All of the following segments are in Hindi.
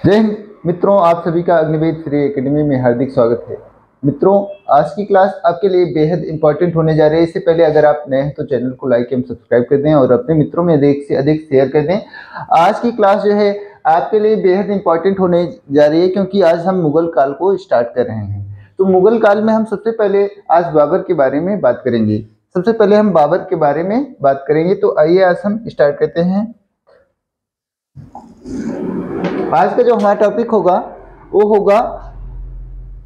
जय हिंद मित्रों, आप सभी का अग्निवेद श्री एकेडमी में हार्दिक स्वागत है। मित्रों, आज की क्लास आपके लिए बेहद इंपॉर्टेंट होने जा रही है। इससे पहले अगर आप नए हैं तो चैनल को लाइक एवं सब्सक्राइब कर दें और अपने मित्रों में अधिक से अधिक शेयर कर दें। आज की क्लास जो है आपके लिए बेहद इंपॉर्टेंट होने जा रही है, क्योंकि आज हम मुगल काल को स्टार्ट कर रहे हैं। तो मुगल काल में हम सबसे पहले आज बाबर के बारे में बात करेंगे। सबसे पहले हम बाबर के बारे में बात करेंगे। तो आइए आज हम स्टार्ट करते हैं। आज का जो हमारा टॉपिक होगा वो होगा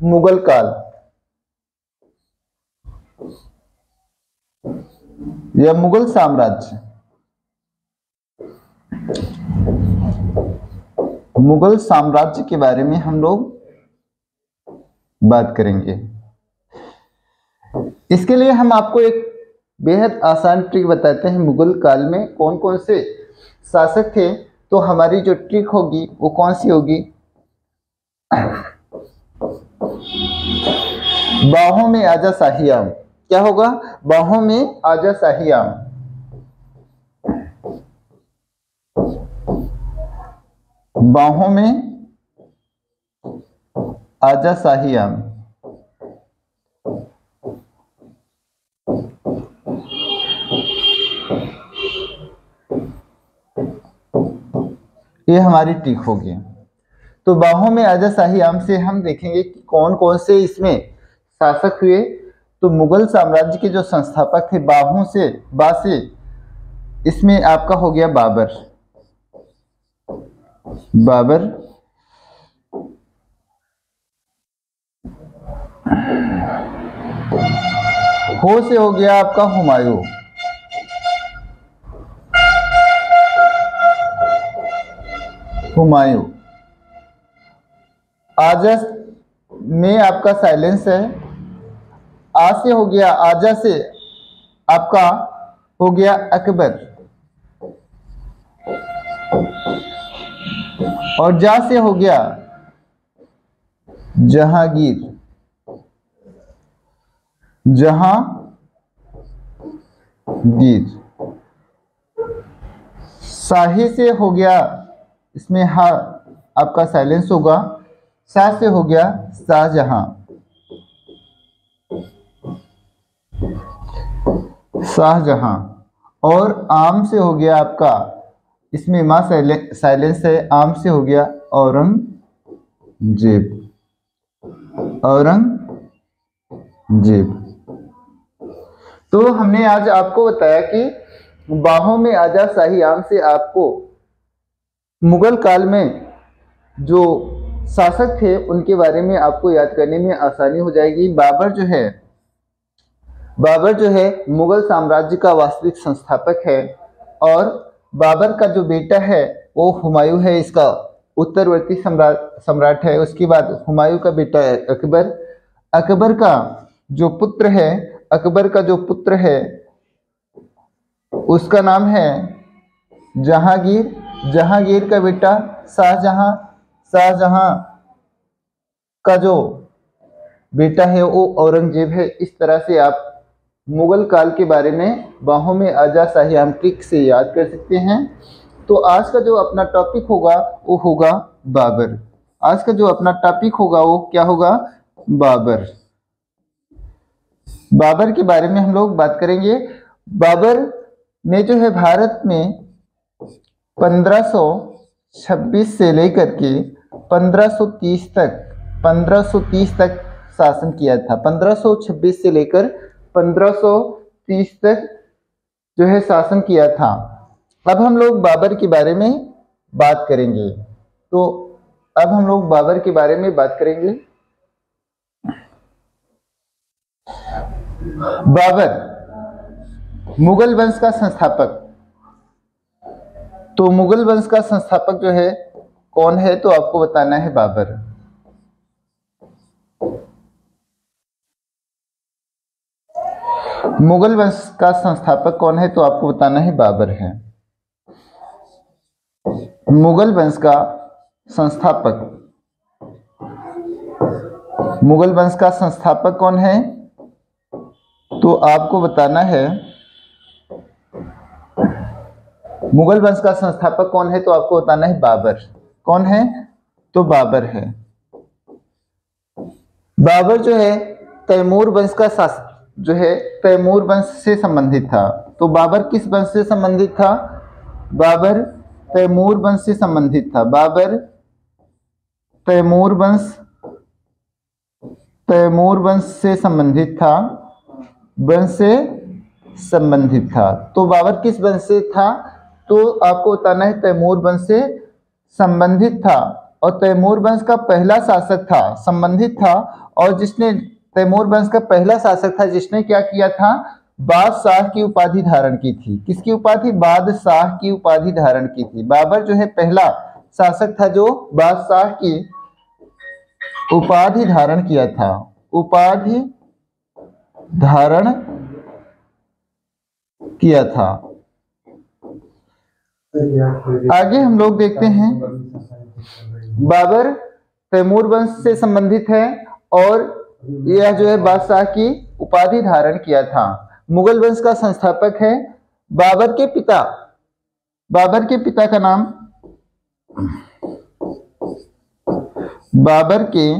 मुगल काल या मुगल साम्राज्य। मुगल साम्राज्य के बारे में हम लोग बात करेंगे। इसके लिए हम आपको एक बेहद आसान ट्रिक बताते हैं। मुगल काल में कौन कौन से शासक थे, तो हमारी जो ट्रिक होगी वो कौन सी होगी? बाहों में आजा शाही आम। क्या होगा? बाहों में आजा शाही आम। बाहों में आजा शाही आम। ये हमारी ट्रिक होगी। तो बाहों में आजा शाही आम से हम देखेंगे कि कौन कौन से इसमें शासक हुए। तो मुगल साम्राज्य के जो संस्थापक थे, बाहों से बा से इसमें आपका हो गया बाबर। बाबर, हो से हो गया आपका हुमायूं। हुमायूं। आजा में आपका साइलेंस है। आ से हो गया, आजा से आपका हो गया अकबर। और जा से हो गया जहांगीर। जहांगीर। शाही से हो गया, इसमें हा आपका साइलेंस होगा। शाह से हो गया शाहजहां। शाहजहां। और आम से हो गया आपका, इसमें मां साइलेंस है। आम से हो गया औरंगजेब। औरंगजेब। तो हमने आज आपको बताया कि बाहों में आजा शाही आम से आपको मुगल काल में जो शासक थे उनके बारे में आपको याद करने में आसानी हो जाएगी। बाबर जो है मुगल साम्राज्य का वास्तविक संस्थापक है। और बाबर का जो बेटा है वो हुमायूं है, इसका उत्तरवर्ती सम्राट है। उसके बाद हुमायूं का बेटा है अकबर। अकबर का जो पुत्र है उसका नाम है जहांगीर। जहांगीर का बेटा शाहजहां। शाहजहां का जो बेटा है वो औरंगजेब है। इस तरह से आप मुगल काल के बारे में बाहों में आजा शाही आम ट्रिक से याद कर सकते हैं। तो आज का जो अपना टॉपिक होगा वो होगा बाबर। आज का जो अपना टॉपिक होगा वो क्या होगा? बाबर। बाबर के बारे में हम लोग बात करेंगे। बाबर ने जो है भारत में 1526 से लेकर के 1530 तक शासन किया था। 1526 से लेकर 1530 तक जो है शासन किया था। अब हम लोग बाबर के बारे में बात करेंगे। तो अब हम लोग बाबर के बारे में बात करेंगे। बाबर मुगल वंश का संस्थापक। तो मुगल वंश का संस्थापक जो है कौन है, तो आपको बताना है बाबर। मुगल वंश का संस्थापक कौन है, तो आपको बताना है बाबर है। मुगल वंश का संस्थापक कौन है, तो आपको बताना है मुगल वंश का संस्थापक कौन है, तो आपको बताना है बाबर। कौन है? तो बाबर है। बाबर जो है तैमूर वंश का शासक जो है तैमूर वंश से संबंधित था। तो बाबर किस वंश से संबंधित था? बाबर तैमूर वंश से संबंधित था। बाबर तैमूर वंश से संबंधित था। वंश से संबंधित था। तो बाबर किस वंश से था? तो आपको बताना है तैमूर वंश से संबंधित था और तैमूर वंश का पहला शासक था, संबंधित था। और जिसने तैमूर वंश का पहला शासक था जिसने क्या किया था? बादशाह की उपाधि धारण की थी। किसकी उपाधि? बादशाह की उपाधि धारण की थी। बाबर जो है पहला शासक था जो बादशाह की उपाधि धारण किया था। उपाधि धारण किया था। आगे हम लोग देखते हैं बाबर तैमूर वंश से संबंधित है और यह जो है बादशाह की उपाधि धारण किया था। मुगल वंश का संस्थापक है। बाबर के पिता का नाम बाबर के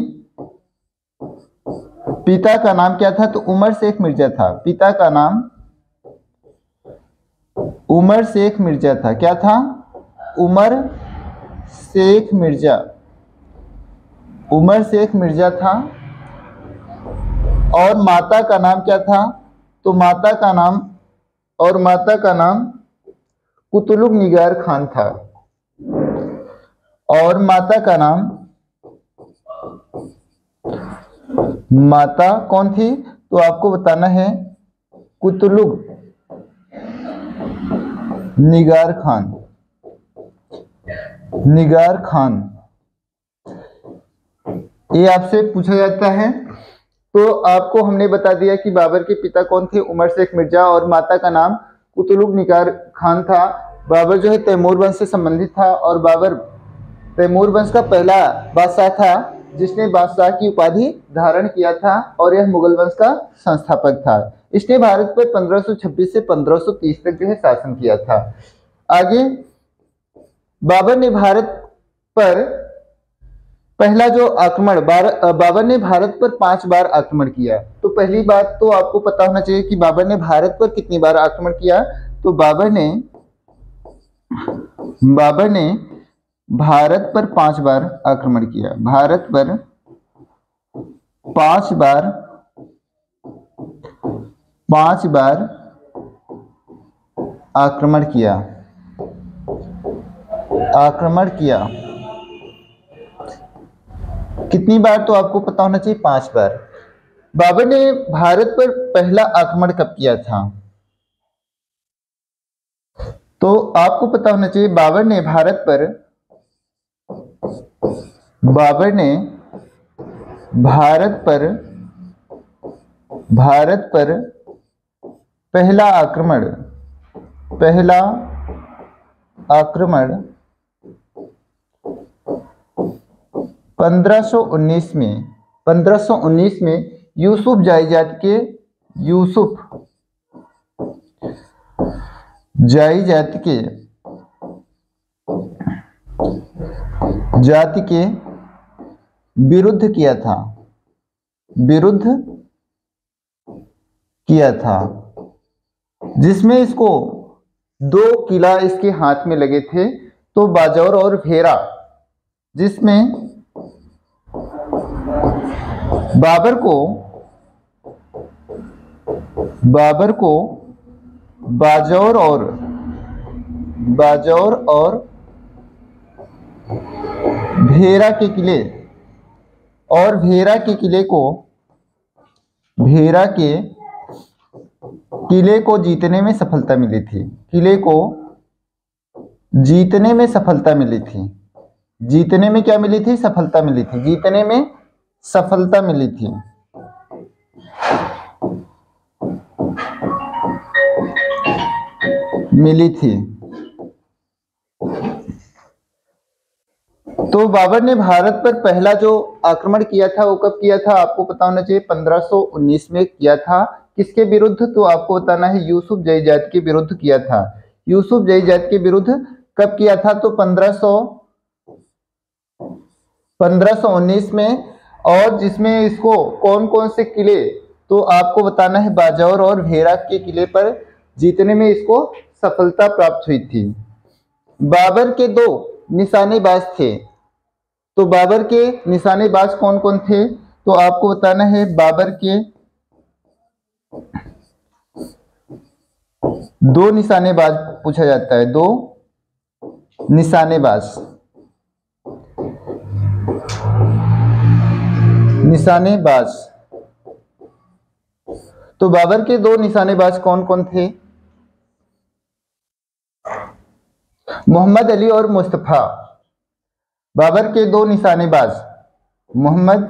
पिता का नाम क्या था? तो उमर शेख मिर्जा था। पिता का नाम उमर शेख मिर्जा था। क्या था? उमर शेख मिर्जा। उमर शेख मिर्जा था। और माता का नाम क्या था? तो माता का नाम कुतुलुग निगार खान था। और माता कौन थी? तो आपको बताना है कुतुलुग निगार खान। ये आपसे पूछा जाता है। तो आपको हमने बता दिया कि बाबर के पिता कौन थे? उमर शेख मिर्जा। और माता का नाम कुतुलुग निगार खान था। बाबर जो है तैमूर वंश से संबंधित था और बाबर तैमूर वंश का पहला बादशाह था जिसने बादशाह की उपाधि धारण किया था और यह मुगल वंश का संस्थापक था। इसने भारत पर 1526 से 1530 तक जो है शासन किया था। आगे बाबर ने भारत पर पहला जो आक्रमण बाबर ने भारत पर 5 बार आक्रमण किया। तो पहली बात तो आपको पता होना चाहिए कि बाबर ने भारत पर कितनी बार आक्रमण किया। तो बाबर ने भारत पर 5 बार आक्रमण किया। भारत पर 5 बार आक्रमण किया। कितनी बार? तो आपको पता होना चाहिए 5 बार। बाबर ने भारत पर पहला आक्रमण कब किया था? तो आपको पता होना चाहिए बाबर ने भारत पर पहला आक्रमण 1519 में यूसुफ जाई जाति के विरुद्ध किया था जिसमें इसको 2 किला इसके हाथ में लगे थे। तो बाजौर और भेरा, जिसमें बाबर को बाजौर और भेरा के किले को जीतने में सफलता मिली थी। जीतने में क्या मिली थी? सफलता मिली थी। जीतने में सफलता मिली थी। तो बाबर ने भारत पर पहला जो आक्रमण किया था वो कब किया था? आपको पता होना चाहिए 1519 में किया था। किसके विरुद्ध? तो आपको बताना है यूसुफ जई जाति के विरुद्ध किया था। यूसुफ जई जाति के विरुद्ध कब किया था? तो 1519 में। और जिसमें इसको कौन कौन से किले, तो आपको बताना है बाजौर और भेरा के किले पर जीतने में इसको सफलता प्राप्त हुई थी। बाबर के 2 निशानेबाज थे, तो बाबर के निशानेबाज कौन कौन थे, तो आपको बताना है बाबर के 2 निशानेबाज पूछा जाता है, 2 निशानेबाज। निशानेबाज, तो बाबर के 2 निशानेबाज कौन कौन थे, मोहम्मद अली और मुस्तफा। बाबर के 2 निशानेबाज मोहम्मद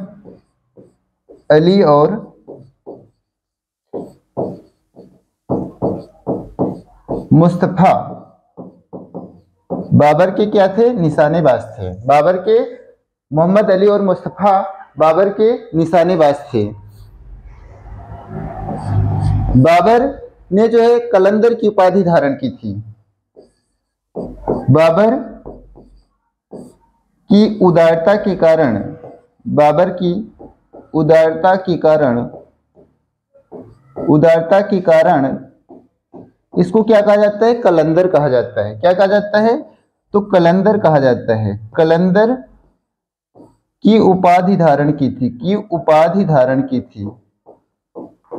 अली और मुस्तफा बाबर के क्या थे, निशानेबाज थे। बाबर के मोहम्मद अली और मुस्तफा बाबर के निशानेबाज थे। बाबर ने जो है कलंदर की उपाधि धारण की थी। बाबर की उदारता के कारण, बाबर की उदारता के कारण इसको क्या कहा जाता है, कलंदर कहा जाता है। क्या कहा जाता है, तो कलंदर कहा जाता है। कलंदर की उपाधि धारण की थी, उपाधि धारण की थी,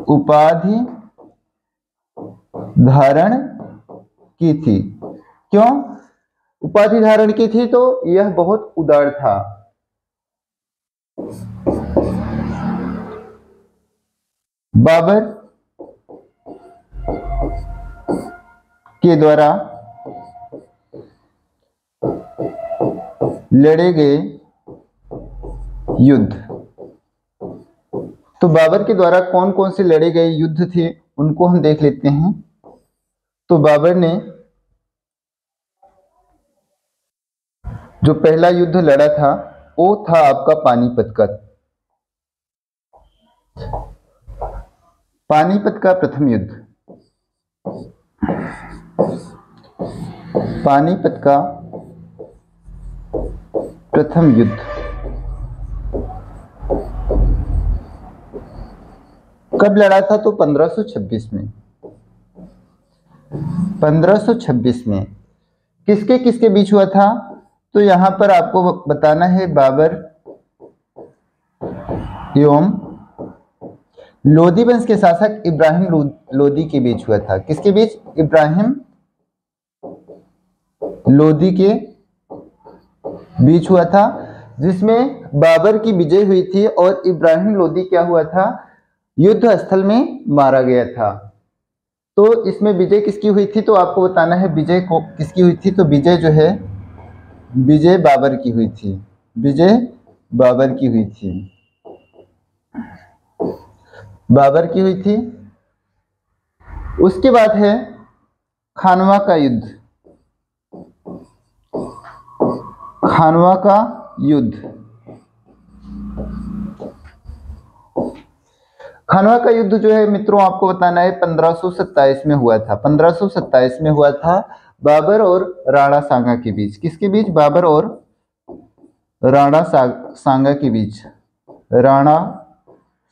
उपाधि धारण की थी। क्यों उपाधि धारण की थी, तो यह बहुत उदार था। बाबर के द्वारा लड़े गए युद्ध, तो बाबर के द्वारा कौन कौन से लड़े गए युद्ध थे उनको हम देख लेते हैं। तो बाबर ने जो पहला युद्ध लड़ा था वो था आपका पानीपत का, पानीपत का प्रथम युद्ध। पानीपत का प्रथम युद्ध कब लड़ा था, तो 1526 में। 1526 में किसके किसके बीच हुआ था, तो यहां पर आपको बताना है बाबर एवं लोदी वंश के शासक इब्राहिम लोदी के बीच हुआ था। किसके बीच, इब्राहिम लोदी के बीच हुआ था, जिसमें बाबर की विजय हुई थी और इब्राहिम लोदी क्या हुआ था, युद्ध स्थल में मारा गया था। तो इसमें विजय किसकी हुई थी, तो आपको बताना है विजय को किसकी हुई थी, तो विजय जो है विजय बाबर की हुई थी, विजय बाबर की हुई थी, बाबर की हुई थी। उसके बाद है खानवा का युद्ध। खानवा का युद्ध, खानवा का युद्ध जो है मित्रों आपको बताना है 1527 में हुआ था। 1527 में हुआ था बाबर और राणा सांगा के बीच। किसके बीच, बाबर और राणा सांगा के बीच, राणा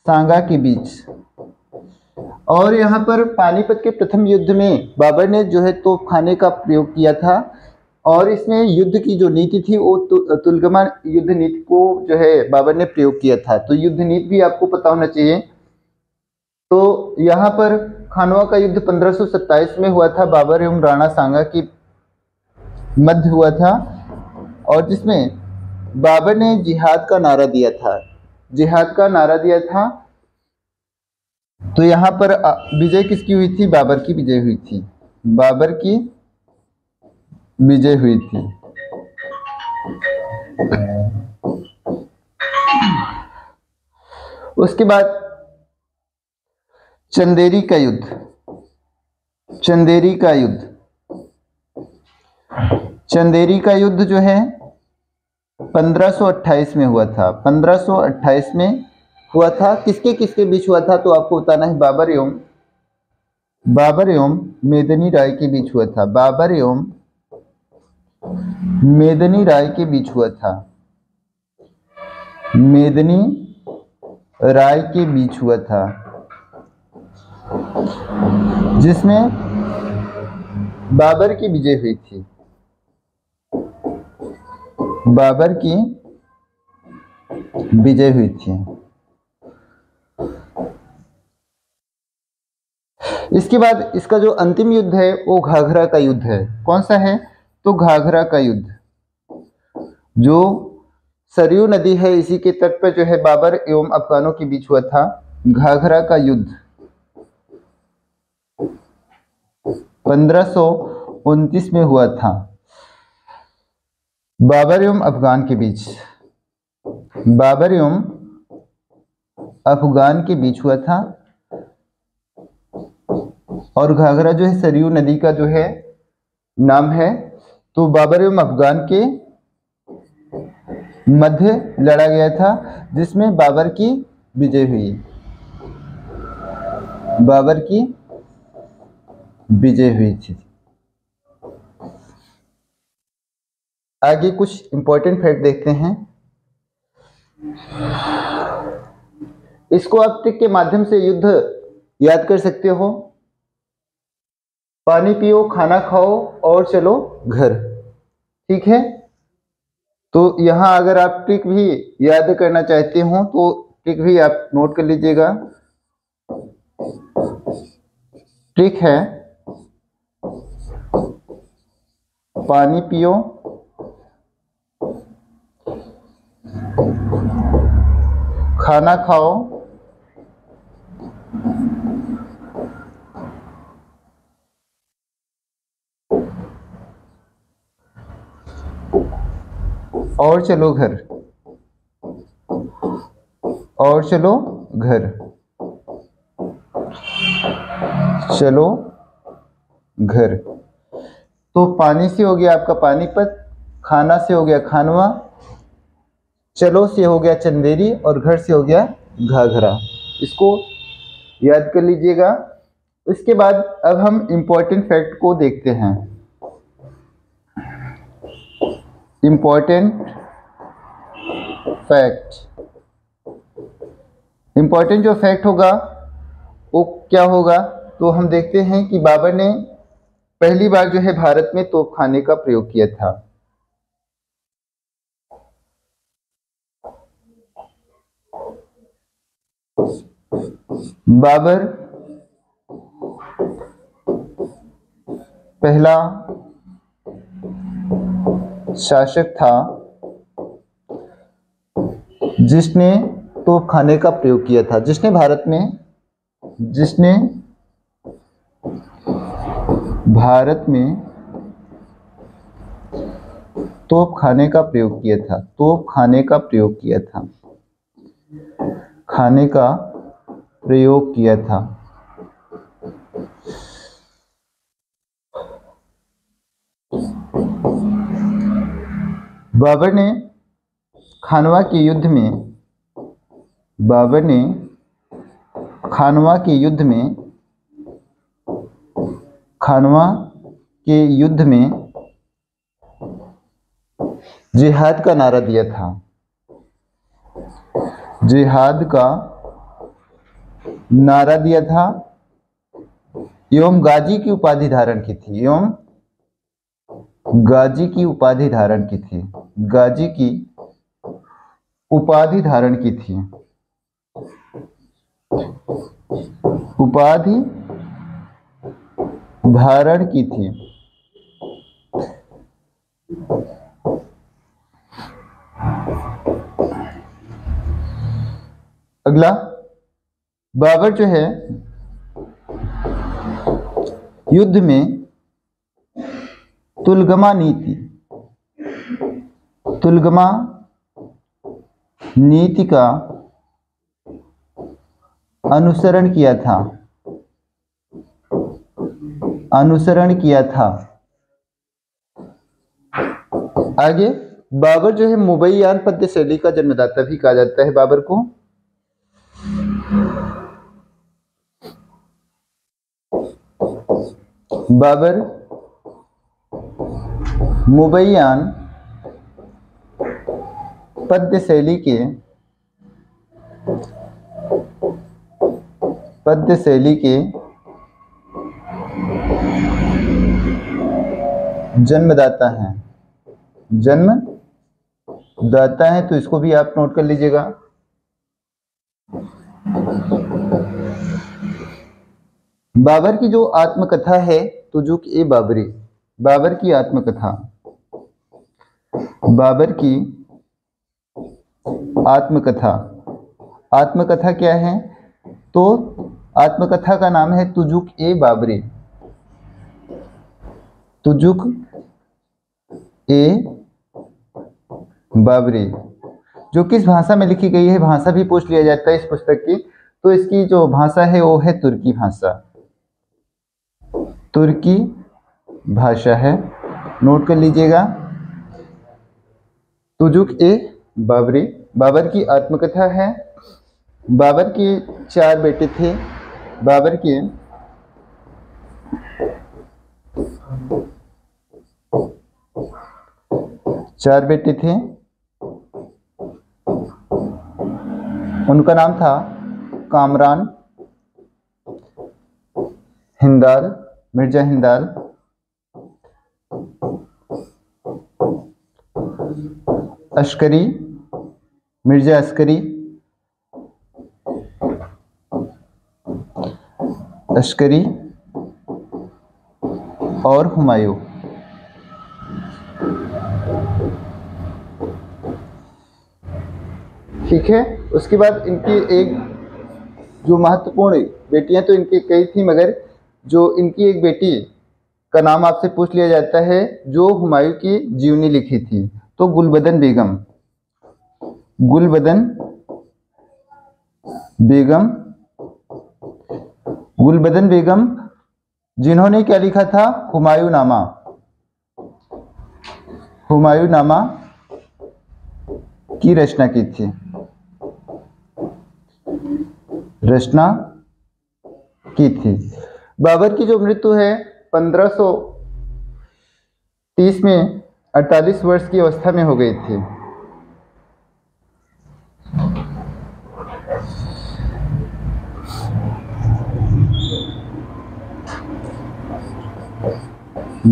सांगा के बीच। और यहाँ पर पानीपत के प्रथम युद्ध में बाबर ने जो है तोपखाने का प्रयोग किया था और इसमें युद्ध की जो नीति थी वो तुलगमा युद्ध नीति को जो है बाबर ने प्रयोग किया था। तो युद्ध नीति भी आपको पता होना चाहिए। तो यहाँ पर खानवा का युद्ध 1527 में हुआ था, बाबर एवं राणा सांगा के मध्य हुआ था और जिसमें बाबर ने जिहाद का नारा दिया था, जिहाद का नारा दिया था। तो यहाँ पर विजय किसकी हुई थी, बाबर की विजय हुई थी, बाबर की विजय हुई थी। उसके बाद चंदेरी का युद्ध, चंदेरी का युद्ध, चंदेरी का युद्ध जो है 1528 में हुआ था। 1528 में हुआ था। किसके किसके बीच हुआ था, तो आपको बताना है बाबर एवं मेदिनी राय के बीच हुआ था, बाबर एवं मेदिनी राय के बीच हुआ था। मेदिनी राय के बीच हुआ था, जिसमें बाबर की विजय हुई थी। बाबर की विजय हुई थी। इसके बाद इसका जो अंतिम युद्ध है वो घाघरा का युद्ध है। कौन सा है? तो घाघरा का युद्ध, जो सरयू नदी है इसी के तट पर जो है बाबर एवं अफगानों के बीच हुआ था। घाघरा का युद्ध 1529 में हुआ था, बाबर एवं अफगान के बीच। बाबर एवं अफगान के बीच हुआ था। और घाघरा जो है सरयू नदी का जो है नाम है। तो बाबर एवं अफगान के मध्य लड़ा गया था, जिसमें बाबर की विजय हुई। बाबर की विजय हुई थी। आगे कुछ इंपॉर्टेंट फैक्ट देखते हैं। इसको आप ट्रिक के माध्यम से युद्ध याद कर सकते हो। पानी पियो, खाना खाओ और चलो घर। ठीक है, तो यहाँ अगर आप ट्रिक भी याद करना चाहते हो तो ट्रिक भी आप नोट कर लीजिएगा। ट्रिक है पानी पियो, खाना खाओ और चलो घर। और चलो घर। चलो घर। तो पानी से हो गया आपका पानीपत, खाना से हो गया खानवा, चलो से हो गया चंदेरी और घर से हो गया घाघरा। इसको याद कर लीजिएगा। इसके बाद अब हम इम्पोर्टेंट फैक्ट को देखते हैं। Important fact. इम्पोर्टेंट जो फैक्ट होगा वो क्या होगा? तो हम देखते हैं कि बाबर ने पहली बार जो है भारत में तोपखाने का प्रयोग किया था। बाबर पहला शासक था जिसने तोपखाने का प्रयोग किया था, जिसने भारत में तोपखाने का प्रयोग किया था। तोपखाने का प्रयोग किया था। खाने का प्रयोग किया था। बाबर ने खानवा के युद्ध में जिहाद का नारा दिया था। जिहाद का नारा दिया था एवं गाजी की उपाधि धारण की थी। गाजी की उपाधि धारण की थी। गाजी की उपाधि धारण की थी। उपाधि धारण की थी। अगला, बाबर जो है युद्ध में तुलगमा नीति का अनुसरण किया था। आगे, बाबर जो है मुबैयान पद्य शैली का जन्मदाता भी कहा जाता है बाबर को। बाबर मुबैयान पद्य शैली के पद्य शैली के जन्मदाता हैं, जन्मदाता है, तो इसको भी आप नोट कर लीजिएगा। बाबर की जो आत्मकथा है तुजुक-ए-बाबरी, बाबर की आत्मकथा, बाबर की आत्मकथा, आत्मकथा क्या है? तो आत्मकथा का नाम है तुजुक-ए-बाबरी, तुजुक-ए-बाबरी, जो किस भाषा में लिखी गई है, भाषा भी पूछ लिया जाता है इस पुस्तक की। तो इसकी जो भाषा है वो है तुर्की भाषा, तुर्की भाषा है, नोट कर लीजिएगा। तुजुक-ए-बाबरी बाबर की आत्मकथा है। बाबर के 4 बेटे थे। बाबर के 4 बेटे थे। उनका नाम था कामरान, हिंदाल, मिर्जा हिंदाल, अस्करी, मिर्जा अस्करी, अस्करी और हुमायूं। ठीक है। उसके बाद इनकी एक जो महत्वपूर्ण बेटियां तो इनकी कई थी, मगर जो इनकी एक बेटी का नाम आपसे पूछ लिया जाता है जो हुमायूं की जीवनी लिखी थी, तो गुलबदन बेगम, गुलबदन बेगम, गुलबदन बेगम जिन्होंने क्या लिखा था? हुमायूं नामा, हुमायूं नामा की रचना की थी, रचना की थी। बाबर की जो मृत्यु है 1530 में 48 वर्ष की अवस्था में हो गई थी।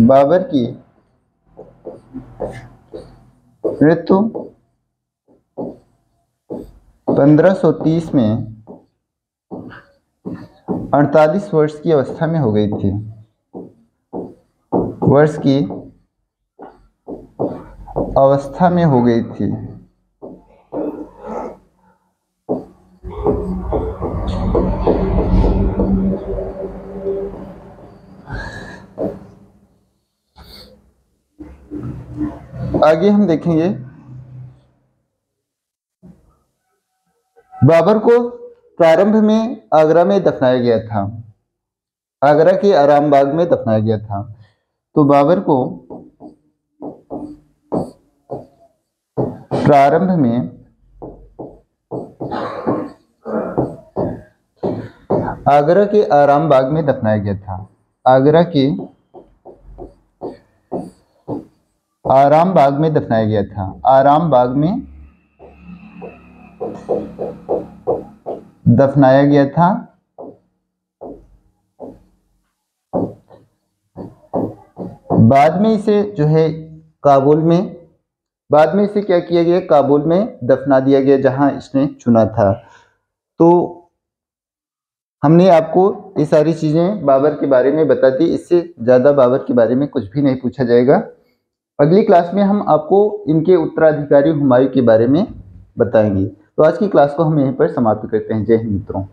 बाबर की मृत्यु 1530 में 48 वर्ष की अवस्था में हो गई थी, वर्ष की अवस्था में हो गई थी। आगे हम देखेंगे बाबर को प्रारंभ में आगरा में दफनाया गया था, आगरा के आराम बाग में दफनाया गया था। तो बाबर को प्रारंभ में आगरा के आराम बाग में दफनाया गया था, आगरा के आराम बाग में दफनाया गया था, आराम बाग में दफनाया गया था। बाद में इसे जो है काबुल में, बाद में इसे क्या किया गया? काबुल में दफना दिया गया, जहां इसने चुना था। तो हमने आपको ये सारी चीजें बाबर के बारे में बता दी, इससे ज्यादा बाबर के बारे में कुछ भी नहीं पूछा जाएगा। अगली क्लास में हम आपको इनके उत्तराधिकारी हुमायूं के बारे में बताएंगे। तो आज की क्लास को हम यहीं पर समाप्त करते हैं। जय हिंद मित्रों।